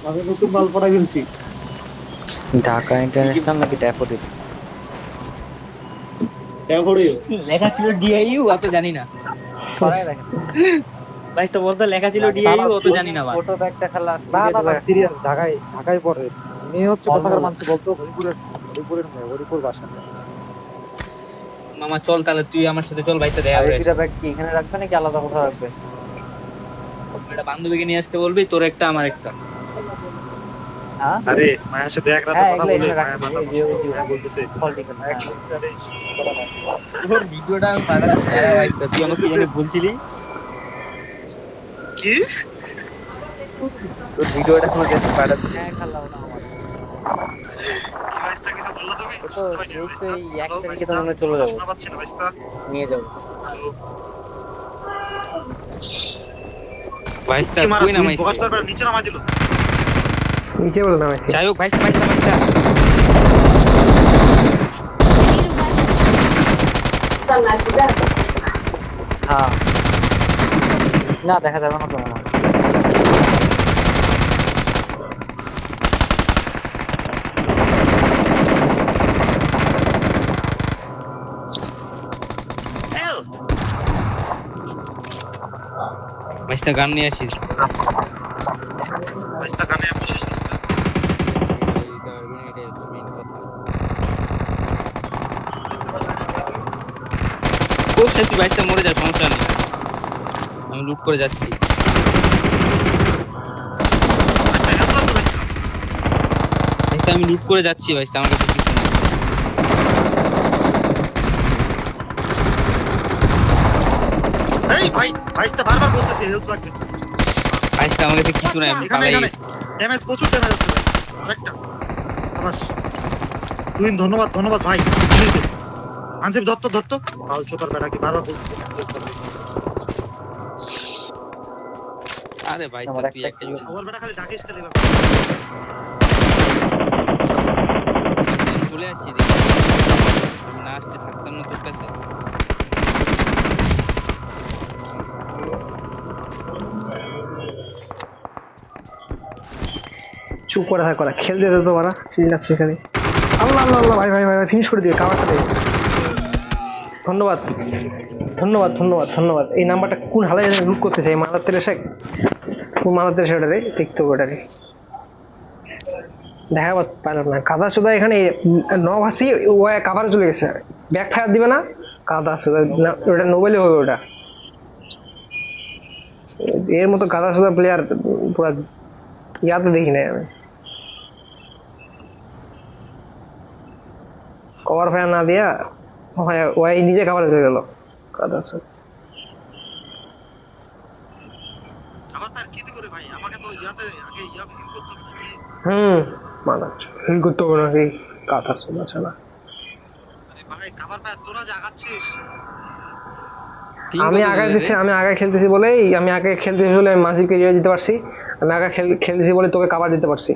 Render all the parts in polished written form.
আমি নতুন মাল পড়া ফেলছি। ঢাকা ইন্টারন্যাশনাল নাকি ড্যাফোডিল? ড্যাফোডিল। লেখা ছিল ডিআইইউ, অত জানি না। পড়াই দেখেন। ভাই তো বলতো লেখা ছিল না ডিআইইউ, না, অত জানি না ভাই। ছোট তো একটা খেলা না খুঁজে না দেবো না, এখন। সিরিয়াস, ঢাকায় ঢাকায় পড়ে। মেয়ে হচ্ছে কোথাকার ফর্মুলা। মানুষ বলতো, হরিপুরের মেয়ে, হরিপুর বাসা। মামা চল তাহলে, তুই আমার সাথে চল, ভাইতে দেখা আর এই করে আসি। দুটা ব্যাগ কি এখানে রাখবে নাকি আলাদা কোথাও রাখবে? একটা বান্ধবীকে নিয়ে আসতে বলবি, তোর একটা আমার একটা। হ্যাঁ আরে মায়ের সাথে এক রাতে হ্যাঁ, কথা এগুলো বলে এখানে মায়ের রাখবে, মাথা এই যে নষ্ট। ওই যে মায়া বলতেছে, ফল্ট এখানে, মায়া হ্যাঁ। কি বলতেছে, আরে কথা নাই। তোর ভিডিওটা আমি পাঠাচ্ছি, দাঁড়া ভাই, তো তুই আমাকে কি বলতেছে জানি বলছিলি? কি তোর ভিডিওটা এখনো দেখতে পাঠাচ্ছি, হ্যাঁ খালা ওটা আমার। কি ভাইস্তা, কিছু বললো তুমি? ও তো শুনতে পাইনি এই তো ভাইস্তা। এই এক হ্যালো তারিখে তো ভাইস্তা, মনে হয় চলে কথা যাবো, শোনা পাচ্ছি না ভাইস্তা। নিয়ে যাবো। হ্যালো। ভাইস্তা কি মারা, কই তুমি নামাইছে? বকাস দরবার নিচে নামাই দিল। নিচে বলে নামাইছি। যাই হোক ভাইস্তা, ভাইস্তা ভাইস্তা হ্যাঁ, না দেখা যাবে না তো মনে হয়। ভাইস্তা গান নিয়ে আসিস। ভাইস্তা কানে আমি শেষ ভাইস্তা। এটাই হচ্ছে main কথা। খুব শাস্তি, ভাইস্তা মরে যা, সমস্যা নেই, আমি লুট করে যাচ্ছি। ভাইস্তা হেল্প করো ভাইস্তা। ভাইস্তা আমি লুট করে যাচ্ছি, ভাইস্তা আমার কাছে কিছু নেই। এই ভাই, ভাইস্তা বারবার বলতেছে হেল্প লাগবে। ভাইস্তা আমার কাছে কিছু নাই, আমি এখানে পালাই এখানে গেছি। ড্যামেজ, প্রচুর ড্যামেজ হচ্ছে ভাই। আরেকটা আবাস। তুই ধন্যবাদ ধন্যবাদ ভাই। আনসিপ ধরতো ধরতো, পাল চোপার বেটা কি বারবার বলতেছে help করবে। আরে ভাইস্তা আমার তুই একটা একটা কিল। সবার বেটা খালি ডাকিস খালি এবার। আমি চলে আসছি, দেখি আমি না আসতে থাকতাম না তোর কাছে। চুপ করে থাক, করা খেলতে দে তো মারা, সিরিয়াস সেখানে। আল্লাহ আল্লাহ আল্লাহ, ভাই ভাই ভাই ফিনিশ করে দিও কামারটা দে। ধন্যবাদ ধন্যবাদ ধন্যবাদ ধন্যবাদ। এই নাম্বারটা কোন হালায় লুট করতে চাই, মাদার তেরেসা, কোন মাদার তেরেসা ওটা রে, দেখতে হবে ওটা রে। দেখা পারলাম না, কাদা সুদা এখানে নভাসি ও কাভারে চলে গেছে, ব্যাক ফায়ার দিবে না। কাদা সুদা ওটা নোবেলই হবে ওটা। এর মতো কাদা সুদা প্লেয়ার পুরা ইয়াতে দেখি নাই আমি। কভার ফায়ার না দিয়া ওয়াই নিজে কাভারে চলে গেল কাদা সুদা। খাবার পার কি করে ভাই, আমাকে তো ইয়াতে আগে ইয়া হিল করতে হবে নাকি? মাদার হিল করতে হবে নাকি, কাদা সুদা ছাড়া। আরে ভাই খাবার পার তোরা যে আগাচ্ছিস। টিম আমি কত আগে তোদের রে? দিছি, আমি আগে খেলতেছি বলেই, আমি আগে খেলতেছি বলে আমি মাঝিকে ইয়ে দিতে পারছি। আমি আগে খেলতেছি বলে তোকে কাভার দিতে পারছি।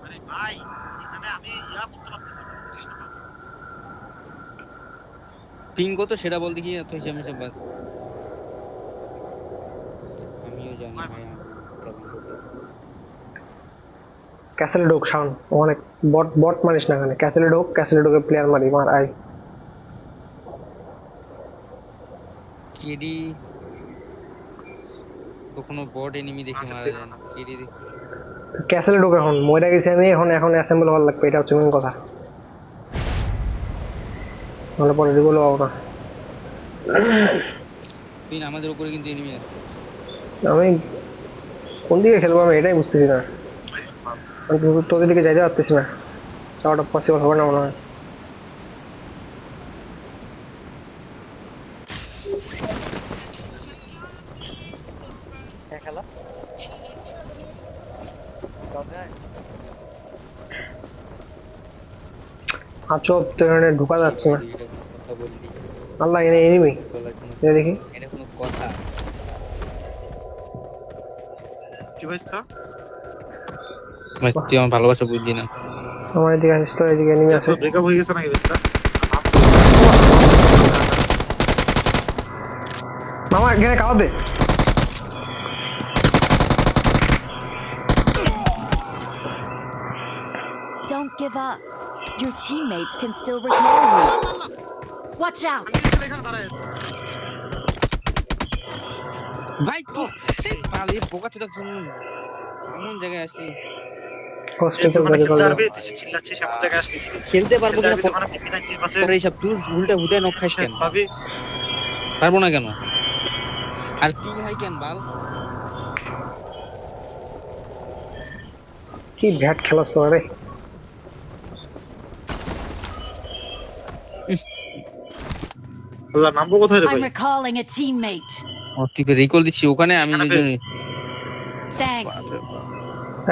আরে ভাই এখানে আমি ইয়া করতে পারতেছি না, বুঝিস না ভাই। টিম কত সেটা বল দেখি, এত হিসাব হিসাব বাদ। আমিও জানি ভাই, ভাই, আমার তেমন কত। ক্যাসেলে ঢোক সাউন্ড, অনেক বট বট মারিস না এখানে, ক্যাসেলে ঢোক, ক্যাসেলে ঢোকে প্লেয়ার মারি, মার আই। কেডি কখনো বট এনিমি দেখে আচ্ছা, মারা ঠিক যায় না, কেডি দেখে। ক্যাসেলে ঢোক, এখন মরে গেছি আমি, এখন এখন অ্যাসেম্বল হওয়ার লাগবে, এটা হচ্ছে মেন কথা। নাহলে পরে রিভল পাবো না। তুই আমাদের উপরে কিন্তু এনিমি আছে। আমি কোন দিকে খেলবো আমি এটাই বুঝতেছি না, আমি তোদের দিকে যাইতে পারতেছি না, যাওয়াটা পসিবল হবে না মনে হয়। খেলা চোপ তো এখানে ঢোকা যাচ্ছে না। এটা কোনো কথা বললি? আল্লাহ, এনে এনিমি বলার কোনো, দেখি। এটা কোনো কথা? কি ভাইস্তা? ভাই, তুই আমার ভালোবাসা বুঝলি না। আমার এদিকে আসিস তো, এদিকে এনিমি আছে। তোর ব্রেকআপ হয়ে গেছে নাকি ভাইস্তা? মামা এখানে কাওয়া দে। give up. Your teammates can still recall you. Watch out! আমি ছেলে এখানে দাঁড়ায় আছি। ভাই তো পালি বোকা চোদা এমন জায়গায় আসলি এই যে হসপিটাল ওখানে গাড়ি খেলতে করবে পারবি, তুই যে চিল্লাচ্ছিস এমন জায়গায় আসলি। খেলতে পারবো খেলতে কিনা পারবি তো ওখানে P90 পাশে পরে এইসব তুই উল্টা হুদায় নখ খাইস কেন পাবি। পারবো না কেন আর পিং হাই কেন বাল কি ব্যাট খেলাস তো রে আল্লাহ, নামবো কোথায় রে ভাই? I'm recalling a teammate. ও তুই রিকল দিচ্ছি ওখানে আমি এখানে যদি Thanks.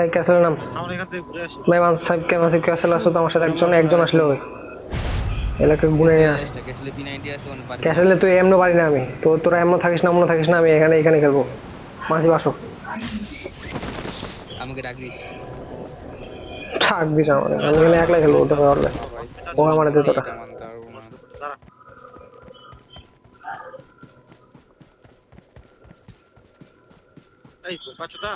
এই ক্যাসেলের নাম সামনে এখান থেকে ঘুরে আসি। মেহমান সাহেব কেমন আছে ক্যাসেল আসো তো আমার সাথে একজন আসলে ওই এলাকায় গুনে আসলে P90 আছে ওখানে পারি ক্যাসেলে তুই এমন পারি না আমি তো তোরা এমন থাকিস না মনে থাকিস না আমি এখানে খেলবো মাঝে আসো আমাকে ডাক দিস থাক দিস আমার আমি এখানে একলা খেলবো তোরা পারলে ও আমার দে তোরা এটা মানতে পারবো না দাঁড়া। এই বোকাচোদা।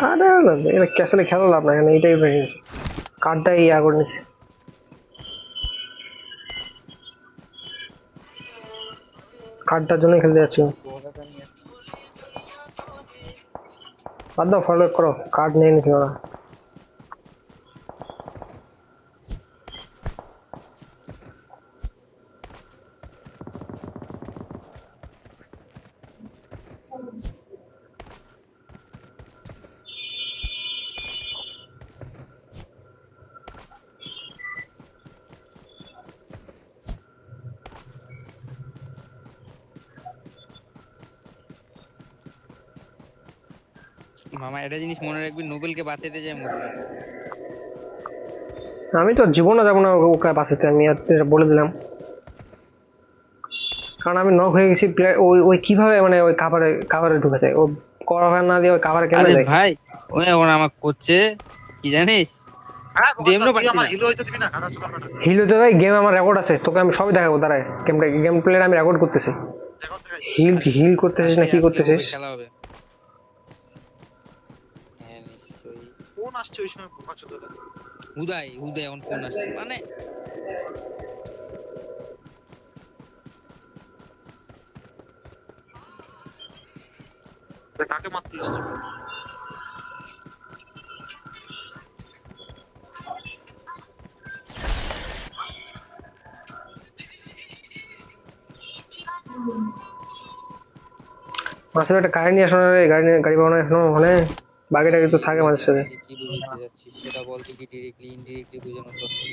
আরে না এটা ক্যাসেলে খেলা লাভ না এখানে এইটাই বেশি কার্ডটাই ইয়া করে নিছে কার্ডটার জন্য খেলতে যাচ্ছি বাদ দাও ফলো করো কার্ড নিয়ে নিছি ওরা মামা একটা জিনিস মনে রাখবি নোবেলকে বাঁচাতে যায় মরলাম আমি তো জীবনে যাবো না ওকে বাঁচাতে আমি আর এটা বলে দিলাম কারণ আমি নক হয়ে গেছি ওই ওই কিভাবে মানে ওই কাভারে ঢুকেছে ও কভার না দিয়ে ওই কাভারে কেমনে আরে যায় ভাই ওই এখন আমাকে করছে কি জানিস হ্যাঁ ডেমনো তুই পাচ্ছি আমার না। হিরো হইতে দিবি না, খারাপ বেটা। হিল হতে ভাই গেম আমার রেকর্ড আছে তোকে আমি সবই দেখাবো দাঁড়ায় গেম প্লেয়ার আমি রেকর্ড করতেছি দেখো দেখাই। হিল করতেছিস না কি আজকে করতেছিস ওই খেলা হবে হ্যাঁ নিশ্চয়ই কোন আসছে ওই সময় বোকাচোদা? হুদাই এখন ফোন আসছে মানে কাকে মারতিস তুই? মাসে একটা গাড়ি নিয়ে আসো না রে গাড়ি বানানো এখনো মানে বাকিটা কিন্তু থাকে মাঝে সাথে কি বুঝতে যাচ্ছিস সেটা বলতে কি ডিরেক্টলি ইনডিরেক্টলি বোঝানো তো কি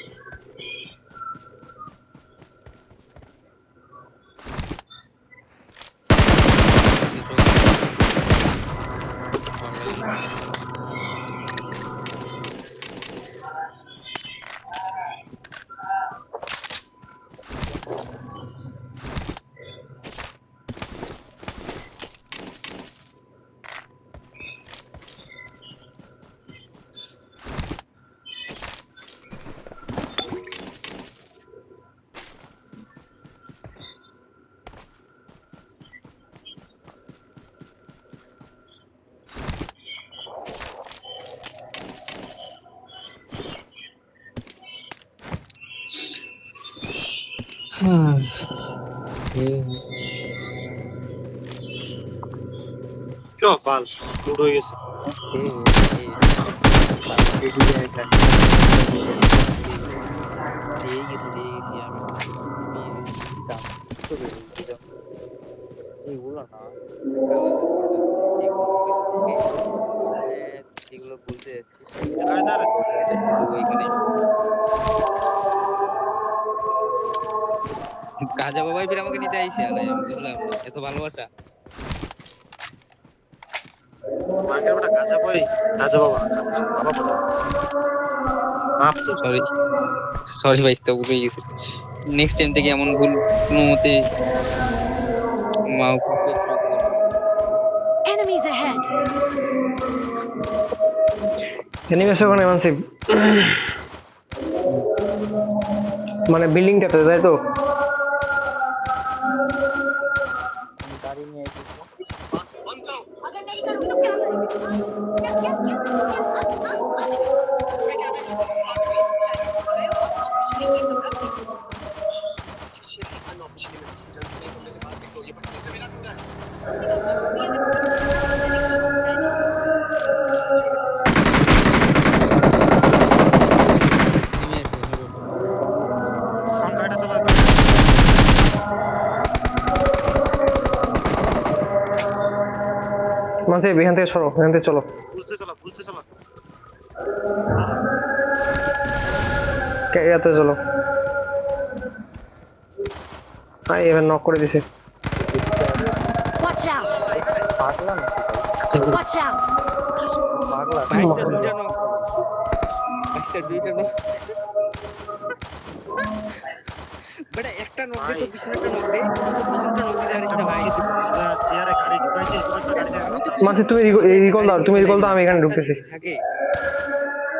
বাল লুড হয়ে গেছে। যেগুলো বলতে যাচ্ছিস আরে দাঁড়া। ওইখানে কাজা বাবাই ফির আমাকে নিতে আইসে আলাই আমি বুঝলাম না এত ভালোবাসা মার্কেট বেটা গাজা বই, গাজা বাবা, বাবা বলো। মাফ তো। সরি ভাই তো ভুলে গেছি নেক্সট টাইম থেকে এমন ভুল কোনো মতে মাও Enemies ahead! এনিমেশন ওখানে মানছি মানে বিল্ডিংটাতে তাই তো গাড়ি নিয়ে এসেছি अगर नहीं करोगे तो क्या करोगे? क्या क्या क्या নেমে আছে হিরো। সাউন্ড গাড়িটা চালা মাঝে এখান থেকে সরো, এখান থেকে চলো। বুঝতে চলো এতে চলো। হ্যাঁ এবার নক করে দিছে। Watch out! পাগলা নাকি ভাই? Watch out! পাগলা। বাইশটা দুইটা নক, বাইশটা দুইটা নক। বেটা একটা নক দে তো পিছনেরটা নক দে, পিছনেরটা নক দিতে পারিস না ভাই। চেয়ারে গাড়ি ঢুকাইছে কয়েকটা গাড়ি আমি তো মাঝে তুমি রিকল দাও, তুমি রিকল দাও, আমি এখানে ঢুকতেছি। থাকে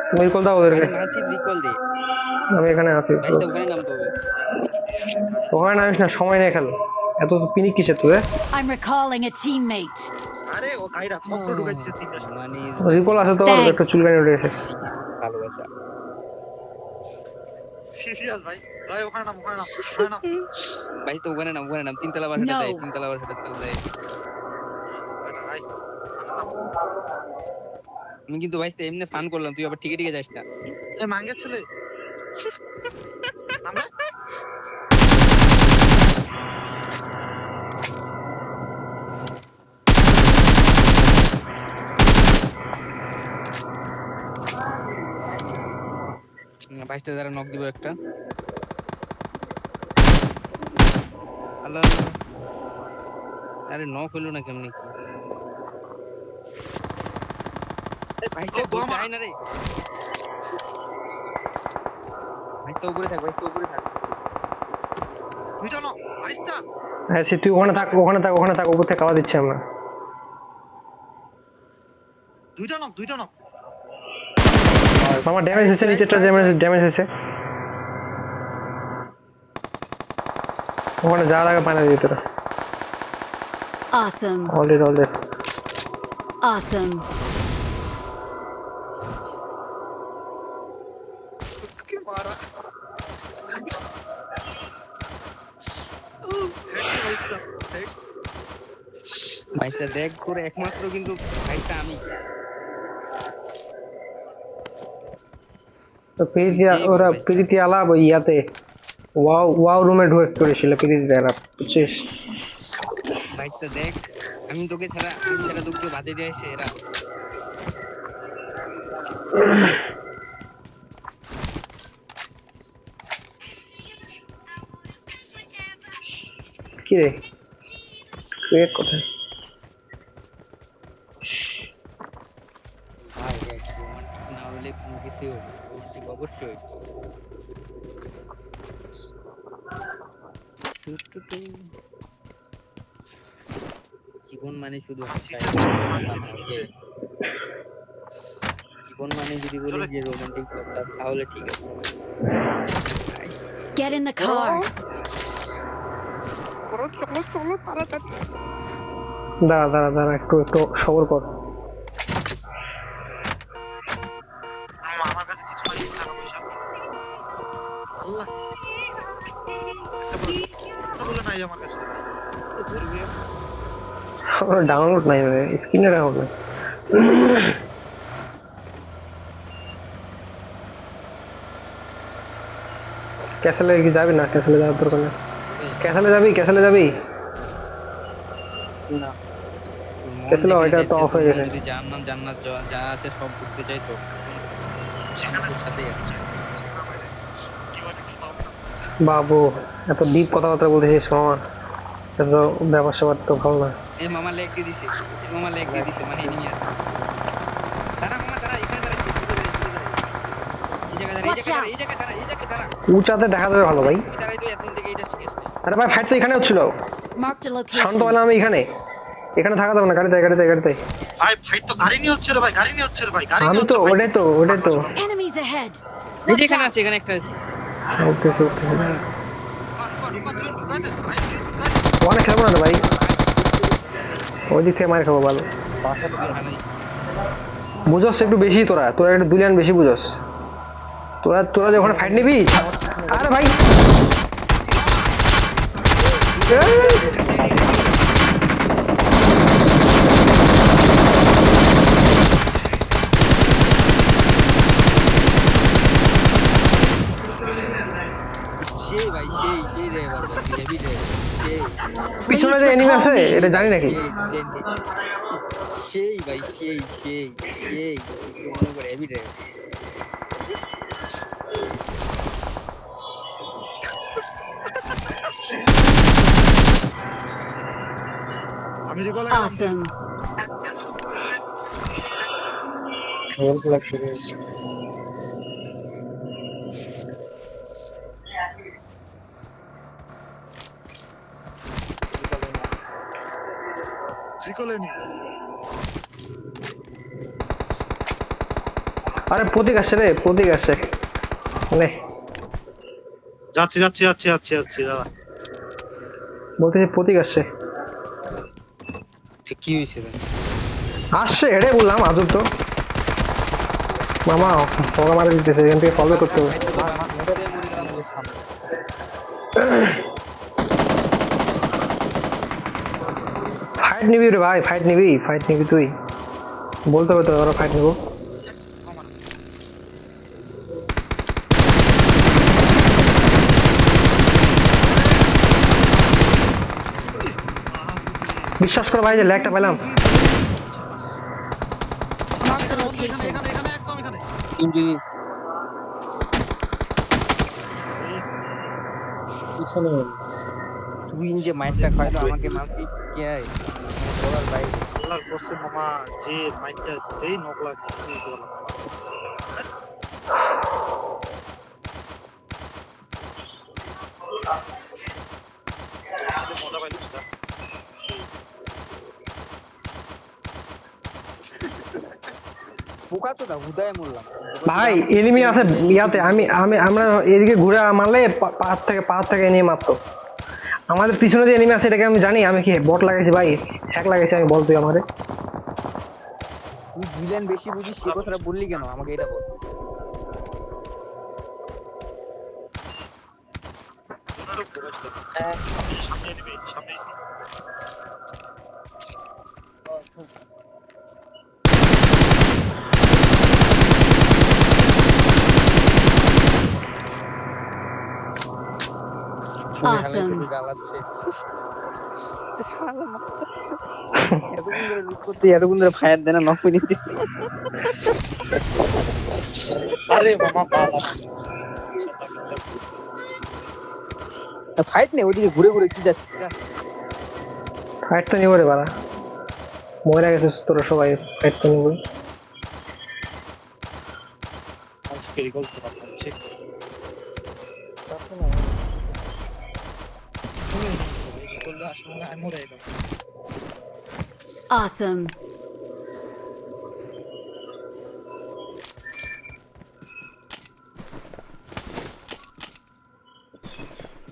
তুমি রিকল দাও ওদেরকে, মাঝে রিকল দে, আমি এখানে আছি। বাইশটা ওখানে নামতে হবে। ওখানে নামিস না, সময় নেই খেলো। এত পিনিক কিসের তুই? I'm recalling a teammate. আরে ও গাড়িটা পক্র ঢুকাইছে তিনটা মানে রিকল আছে তো, একটু চুলকানি উঠে গেছে। ভালোবাসা। সিরিয়াস ভাই ওখানে নাম বাইশটা ওখানে নাম তিনতলা বাসাটা No. দেয়, তিনতলা বাসাটা তেল দেয়। ভাই আমি কিন্তু বাইশটা এমনি ফান করলাম, তুই আবার ঠিকই যাস না। এ মাঙ্গের ছেলে নামে বাইশটা দ্বারা নক দিব একটা। আল্লাহ, আরে নক হইলো না কেমনি কি? বাইশটা যায় না রে। বাইশটা উপরে থাক, বাইশটা উপরে থাক। দুইটা না আইস্তা হ্যাঁ তুই ওখানে থাক, উপর থেকে খাওয়া দিচ্ছি আমরা। দুইটা না আমার ড্যামেজ হয়েছে, নিচেরটা ড্যামেজ হয়েছে। ওখানে যাওয়ার আগে পানি দিতে তোরা। Awesome. Already Awesome. কি মারা বাইশটা দেখ করে একমাত্র কিন্তু বাইশটা আমি। তো ওরা প্রীতি আলাপ ওই ইয়াতে ওয়াও রুমে ঢুকে করেছিল প্রীতি আলাপ, বুঝছিস? বাইশটা দেখ, আমি তোকে ছাড়া দুঃখ বাদে দিয়েছে এরা। কি রে তুই কোথায়? ভাই দেখ, রোমান্টিক না হলে কোনো কিছুই হবে, রোমান্টিক অবশ্যই। জীবন মানে শুধু জীবন মানে যদি বলি যে রোমান্টিক কথা তাহলে ঠিক আছে। Get in the car. চলো তাড়াতাড়ি। দাঁড়া একটু সবর কর। আমার কাছে কিছু নাই, টাকা পয়সা আল্লাহ বলে নাই আমার কাছে। ডাউনলোড নাই, স্ক্রিনে ডাউনলোড নাই। ক্যাসেলে কি যাবি না? ক্যাসেলে যাওয়ার দরকার নেই। ক্যাসেলে যাবি না ক্যাসেলে ওইটা তো অফ হয়ে গেছে। যদি জান্নাত যা আছে সব ঘুরতে চাই চল, সেখানে তোর সাথেই আছে। বাবু এত ডিপ কথাবার্তা বলতেছিস মামা, এত ব্যাপার স্যাপার তো ভালো না। এ মামা লেগ দিয়ে দিছে, মানে এনিমি আছে। তারা মামা তারা এখানে তারা এই জায়গায় তারা উঁচাতে দেখা যাবে ভালো ভাই। তারাই তো এতদিন থেকে এটা শিখেছে। আরে ভাই ফাইট তো এখানে হচ্ছিল, Marked a শান্ত location. হলাম আমি এখানে থাকা যাবে না। গাড়িতে ভাই ফাইট তো গাড়ি নিয়ে হচ্ছে রে ভাই, গাড়ি নিয়ে হচ্ছে রে ভাই, গাড়ি আমি নিয়ে তো হচ্ছে ভাই। ওটাই তো Enemies ahead. এই Watch যেখানে out. আছে, এখানে একটা আছে। উঠতেছে। ঢুকা তুই ঢুকাই দে ভাই, ঢুকাই দে। ওখানে খেলবো না তো ভাই, ওই দিক থেকে মার খাবো ভালো। বাসা তো ভালোই বুঝস একটু বেশি, তোরা তোরা একটু দুলিয়ান বেশি বুঝস। তোরা তোরা যখন ফাইট নিবি, আরে ভাই সেই ভাই সেই রে বাবা হেভি রে সেই পিছনে যে এনিমি আছে এটা জানি নাকি? সেই ভাই সেই মনে করে হেভি রে আমি রিকল Awesome. হেল্প লাগছে রে। রিকলে নি আরে প্রতীক আসছে রে, প্রতীক আসছে মানে যাচ্ছি দাদা বলতেছি প্রতীক আসছে। কি হয়েছে রে আসছে হেডে বললাম, আজব তো মামা ওকে মারা দিতেছে, এখান থেকে ফলো করতে হবে। ফাইট নিবি রে ভাই, ফাইট নিবি তুই, বলতে হবে তো ওরা ফাইট নিবো। বিশ্বাস করো ভাই যে ল্যাগটা পেলাম। Marked a location. এখানে একদম এখানে ইঞ্জিনি পিছনে তুই যে মাইন্ডটা খাইলো আমাকে মারছি কি হয় বলার ভাই আল্লাহর কসম মামা, যে মাইকটা দেই নকলা কি বললাম মজা পাইছিস না পোকা তো দা হুদায় মরলাম ভাই এনিমি আছে ইয়াতে, আমরা এদিকে ঘুরে মারলে পাহাড় থেকে এনিমি মারতো। আমাদের পিছনে যে এনিমি আছে এটাকে আমি জানি, আমি কি বট লাগাইছি ভাই, হ্যাক লাগাইছি আমি, বল তুই আমারে। তুই ভিলেন বেশি বুঝিস সে কথাটা বললি কেন আমাকে এটা বল সামনে নিবি সামনে এসে Awesome. গালাচ্ছে এতক্ষণ ধরে লুট করতে এতক্ষণ ধরে ফায়ার দেনা নফই নিতে আরে মামা বাবা ফাইট নেই ওইদিকে ঘুরে ঘুরে কি যাচ্ছে ফাইট তো নিবো রে বাড়া, মরে গেছিস তোরা সবাই, ফাইট তো নিবো। আজকে রিকল তো পাচ্ছি রিকল আসলে আমি মরে গেলাম Awesome.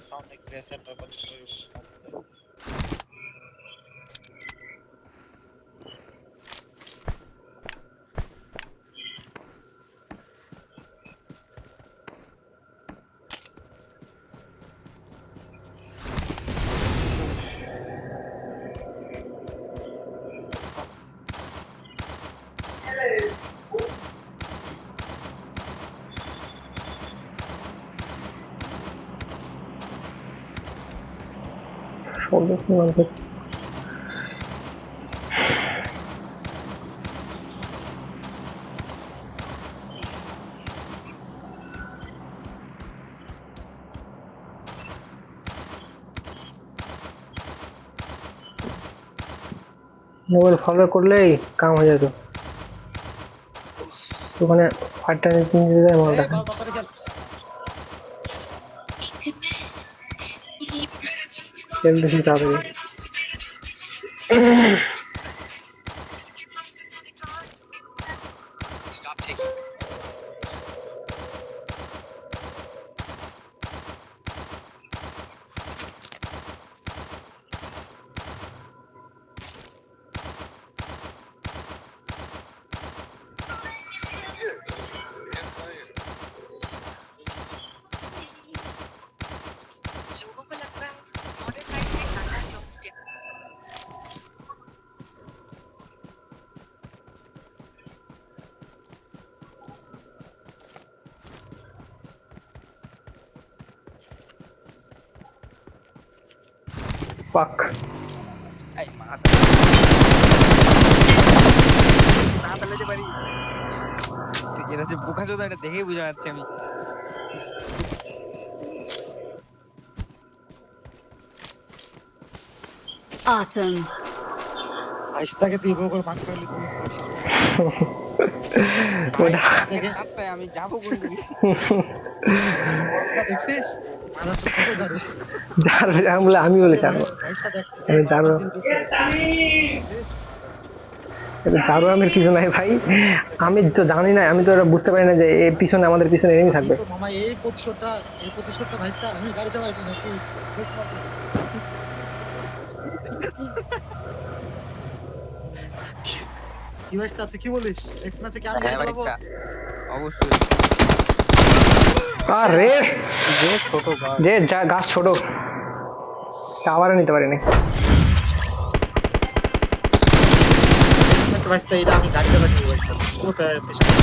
সামনে ক্রেসেন্ট আর কত মোবাইল ফলো করলেই কাম হয়ে যেত, ওখানে ফাইটটা নিতে যায় মালটা। খেলতেছি তাড়াতাড়ি। পাক এই মাথা না পেলাতে পারি এটা যে বোকা চোদা এটা দেখেই বুঝা যাচ্ছে আমি Awesome. আইস্তাকে দিব করে মার ফেললি তুমি থেকে আটটায় আমি যাবো কোন দিকে আইস্তা দেখছিস মারা তো ছোট গাড়ি আমি বলে জানো আইস্তা দেখ আমি জানো জানো আমি কিছু নাই ভাই আমি তো জানি না আমি তো এটা বুঝতে পারি না যে এর পিছনে আমাদের পিছনে এনিমি থাকবে তো মামা এই প্রতিশোধটা ভাইস্তা আমি গাড়ি চালাই নাকি নেক্সট ম্যাচে কি ভাইস্তা তুই কি বলিস নেক্সট ম্যাচে কি আমি গাড়ি হ্যাঁ চালাবো ভাইস্তা অবশ্যই আরে যে ছোট গাছ যে গাছ ছোট টাওয়ারে নিতে পারিনি ভাইস্তা এটা আমি গাড়ি চালাই ভাইস্তা পুরো পেছনে